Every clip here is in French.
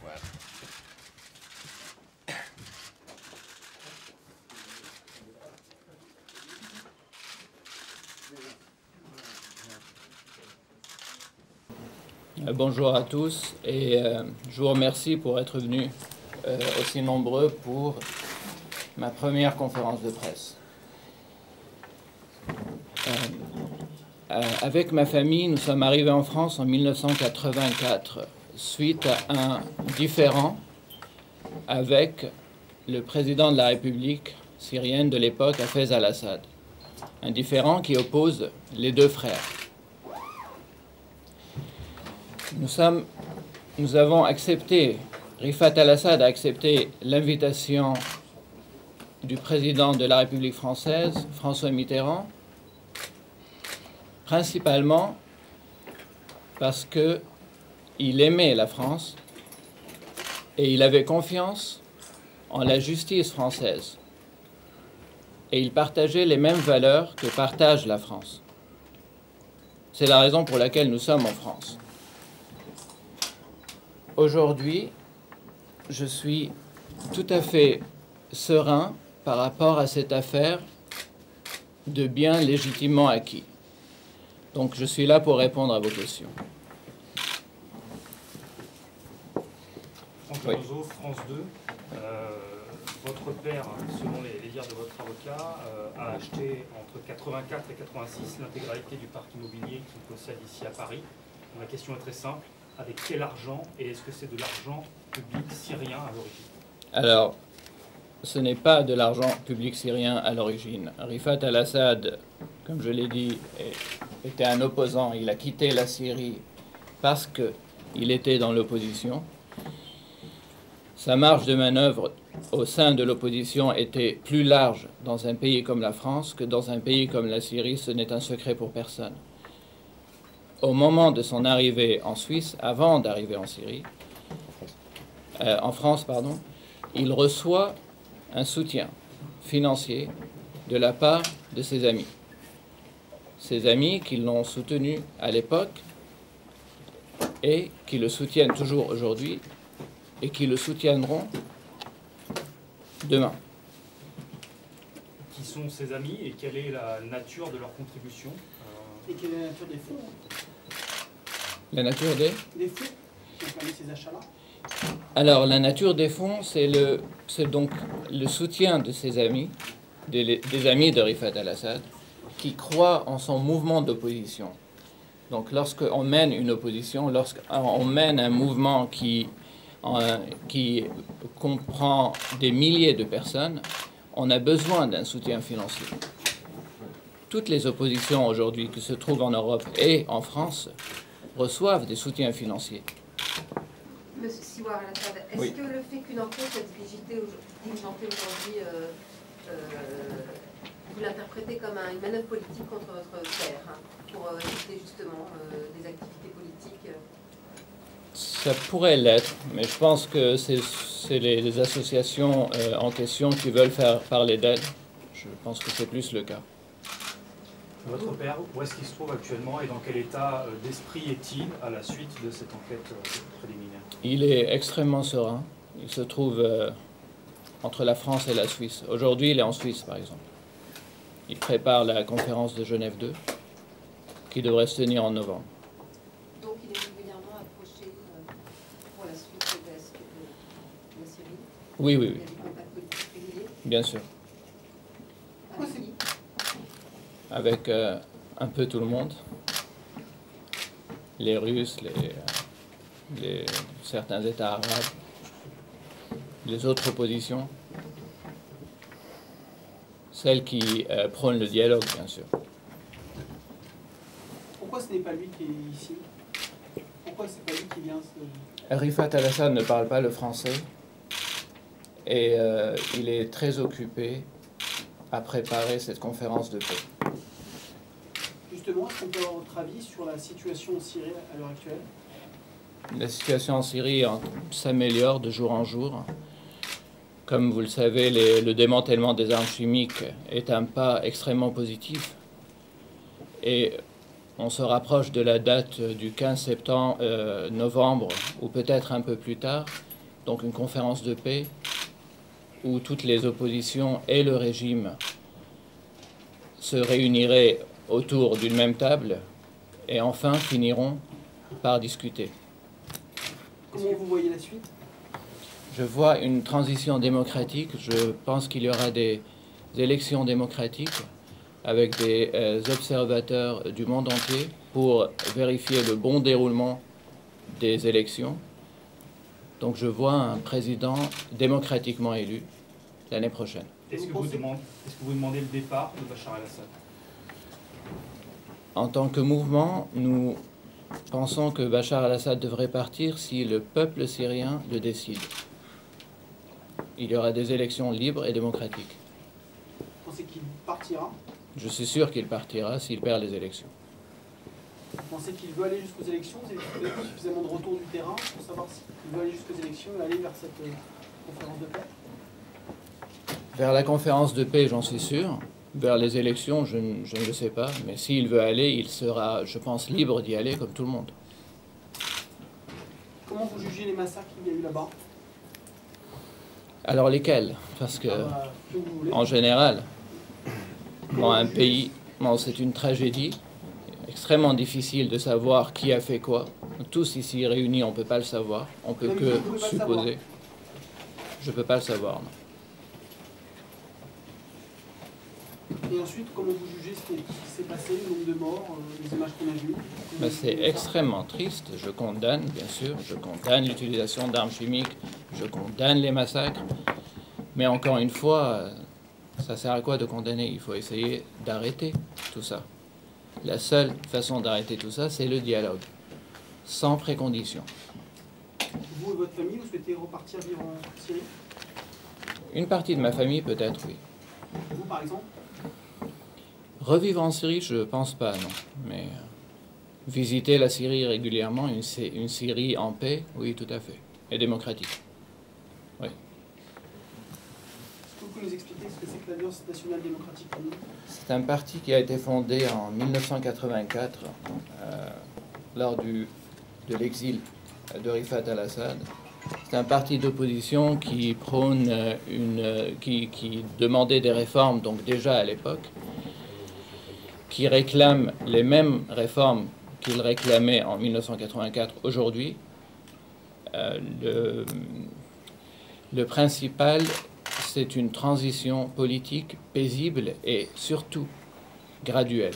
Voilà. Bonjour à tous et je vous remercie pour être venus aussi nombreux pour ma première conférence de presse. Avec ma famille, nous sommes arrivés en France en 1984 suite à un différend avec le président de la République syrienne de l'époque, Hafez al-Assad. Un différend qui oppose les deux frères. Nous avons accepté, Rifat al-Assad a accepté l'invitation du président de la République française, François Mitterrand, principalement parce qu'il aimait la France et il avait confiance en la justice française. Et il partageait les mêmes valeurs que partage la France. C'est la raison pour laquelle nous sommes en France. Aujourd'hui, je suis tout à fait serein par rapport à cette affaire de biens légitimement acquis. Donc je suis là pour répondre à vos questions. Franck Lorenzo, France 2. Votre père, selon les dires de votre avocat, a acheté entre 84 et 86 l'intégralité du parc immobilier qu'il possède ici à Paris. Ma question est très simple. Avec quel argent et est-ce que c'est de l'argent public syrien à l'origine? Alors, ce n'est pas de l'argent public syrien à l'origine. Rifat al-Assad, comme je l'ai dit, était un opposant. Il a quitté la Syrie parce qu'il était dans l'opposition. Sa marge de manœuvre au sein de l'opposition était plus large dans un pays comme la France que dans un pays comme la Syrie. Ce n'est un secret pour personne. Au moment de son arrivée en Suisse, avant d'arriver en Syrie, en France, pardon, il reçoit un soutien financier de la part de ses amis. Ses amis qui l'ont soutenu à l'époque et qui le soutiennent toujours aujourd'hui et qui le soutiendront demain. Qui sont ses amis et quelle est la nature de leur contribution? Et quelle est la nature des fonds? La nature des fonds qui ont permis ces achats-là? Alors, la nature des fonds, c'est donc le soutien de ses amis, des amis de Rifat al-Assad, qui croient en son mouvement d'opposition. Donc, lorsqu'on mène une opposition, lorsqu'on mène un mouvement qui comprend des milliers de personnes, on a besoin d'un soutien financier. Toutes les oppositions aujourd'hui qui se trouvent en Europe et en France reçoivent des soutiens financiers. Monsieur Siwar al-Assad, est-ce Oui. que le fait qu'une enquête soit diligentée aujourd'hui, vous l'interprétez comme une manœuvre politique contre votre père, pour éviter justement des activités politiques? Ça pourrait l'être, mais je pense que c'est les associations en question qui veulent faire parler d'elle. Je pense que c'est plus le cas. Votre père, où est-ce qu'il se trouve actuellement et dans quel état d'esprit est-il à la suite de cette enquête préliminaire? Il est extrêmement serein. Il se trouve entre la France et la Suisse. Aujourd'hui, il est en Suisse, par exemple. Il prépare la conférence de Genève 2, qui devrait se tenir en novembre. Donc il est régulièrement approché pour la suite de la Syrie? Oui, Il y a des contacts politiques réguliers? bien sûr. Avec qui? Avec un peu tout le monde. Les Russes, certains États arabes, les autres oppositions, celles qui prônent le dialogue, bien sûr. Pourquoi ce n'est pas lui qui est ici? Pourquoi c'est pas lui qui vient Rifat al-Assad ne parle pas le français et il est très occupé à préparer cette conférence de paix. Justement, est-ce qu'on peut avoir votre avis sur la situation en Syrie à l'heure actuelle? La situation en Syrie s'améliore de jour en jour. Comme vous le savez, le démantèlement des armes chimiques est un pas extrêmement positif. Et on se rapproche de la date du 15 septembre, novembre, ou peut-être un peu plus tard, donc une conférence de paix où toutes les oppositions et le régime se réuniraient autour d'une même table et enfin finiront par discuter. Comment vous voyez la suite? Je vois une transition démocratique. Je pense qu'il y aura des élections démocratiques avec des observateurs du monde entier pour vérifier le bon déroulement des élections. Donc je vois un président démocratiquement élu l'année prochaine. Est-ce que vous demandez le départ de Bachar el-Assad? En tant que mouvement, nous pensons que Bachar el-Assad devrait partir si le peuple syrien le décide. Il y aura des élections libres et démocratiques. Vous pensez qu'il partira? Je suis sûr qu'il partira s'il perd les élections. Vous pensez qu'il veut aller jusqu'aux élections? Vous avez suffisamment de retour du terrain pour savoir s'il veut aller jusqu'aux élections et aller vers cette conférence de paix? Vers la conférence de paix, j'en suis sûr. Vers les élections, je ne le sais pas. Mais s'il veut aller, il sera, je pense, libre d'y aller comme tout le monde. Comment vous jugez les massacres qu'il y a eu là-bas? Alors lesquels? Parce que, que vous voulez. en général, dans un pays, c'est une tragédie. Extrêmement difficile de savoir qui a fait quoi. Tous ici réunis, on ne peut pas le savoir. On peut que supposer. Je ne peux pas le savoir, non. Et ensuite, comment vous jugez ce qui s'est passé, le nombre de morts, les images qu'on a vues? C'est extrêmement triste. Je condamne, bien sûr. Je condamne l'utilisation d'armes chimiques. Je condamne les massacres. Mais encore une fois, ça sert à quoi de condamner? Il faut essayer d'arrêter tout ça. La seule façon d'arrêter tout ça, c'est le dialogue, sans précondition. Vous et votre famille, vous souhaitez repartir vivre en Syrie? Une partie de ma famille, peut-être, oui. Vous, par exemple? Revivre en Syrie, je ne pense pas, non. Mais visiter la Syrie régulièrement, une Syrie en paix, oui, tout à fait. Et démocratique. Oui. Est-ce que vous pouvez nous expliquer ce que c'est que l'Alliance nationale démocratique? C'est un parti qui a été fondé en 1984, lors de l'exil de Rifat al-Assad. C'est un parti d'opposition qui prône qui demandait des réformes, donc déjà à l'époque, qui réclame les mêmes réformes qu'il réclamait en 1984 aujourd'hui. Le principal, c'est une transition politique paisible et surtout graduelle.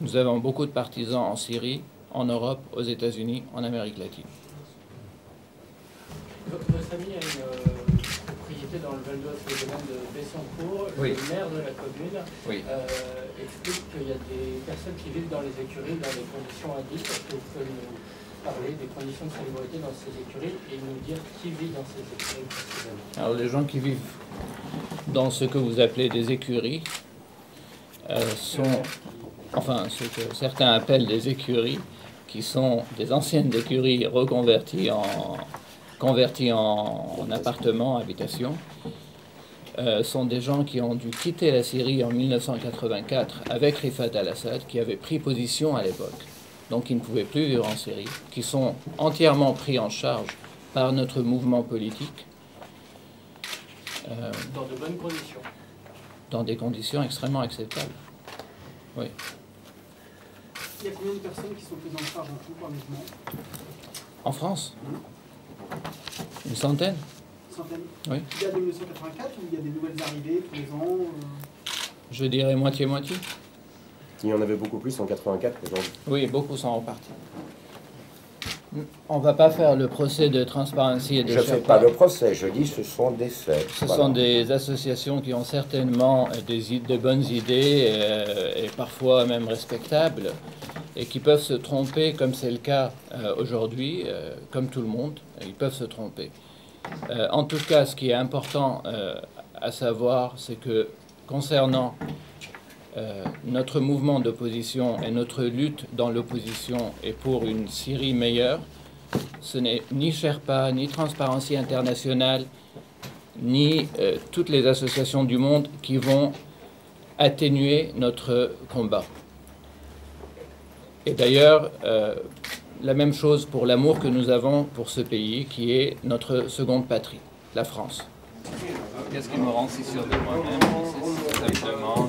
Nous avons beaucoup de partisans en Syrie, en Europe, aux États-Unis, en Amérique latine. Votre famille a une propriété dans le Val d'Oise, le domaine de Bessancourt. Oui. Le maire de la commune explique qu'il y a des personnes qui vivent dans les écuries dans des conditions indignes. Est-ce que vous pouvez nous parler des conditions de salubrité dans ces écuries et nous dire qui vit dans ces écuries précisément? Alors les gens qui vivent dans ce que vous appelez des écuries sont, enfin ce que certains appellent des écuries, qui sont des anciennes écuries reconverties en appartements, habitations, sont des gens qui ont dû quitter la Syrie en 1984 avec Rifat al-Assad, qui avait pris position à l'époque, donc qui ne pouvaient plus vivre en Syrie, qui sont entièrement pris en charge par notre mouvement politique. Dans de bonnes conditions. Dans des conditions extrêmement acceptables. Oui. Il y a combien de personnes qui sont prises en charge en tout par le mouvement? En France? Une centaine? Une centaine? Oui. Il y a de 1984 ou il y a des nouvelles arrivées tous les ans? Je dirais moitié-moitié. Il y en avait beaucoup plus en 84 qu'aujourd'hui. Oui, beaucoup sont repartis. On ne va pas faire le procès de Transparency et de Je ne fais pas le procès, je dis ce sont des faits. Ce sont des associations qui ont certainement de bonnes idées et parfois même respectables et qui peuvent se tromper, comme c'est le cas aujourd'hui, comme tout le monde, ils peuvent se tromper. En tout cas, ce qui est important à savoir, c'est que concernant notre mouvement d'opposition et notre lutte dans l'opposition et pour une Syrie meilleure, ce n'est ni Sherpa, ni Transparency International, ni toutes les associations du monde qui vont atténuer notre combat. Et d'ailleurs, la même chose pour l'amour que nous avons pour ce pays, qui est notre seconde patrie, la France. Qu'est-ce qui me rend si sûr de moi-même? C'est simplement,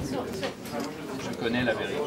je connais la vérité.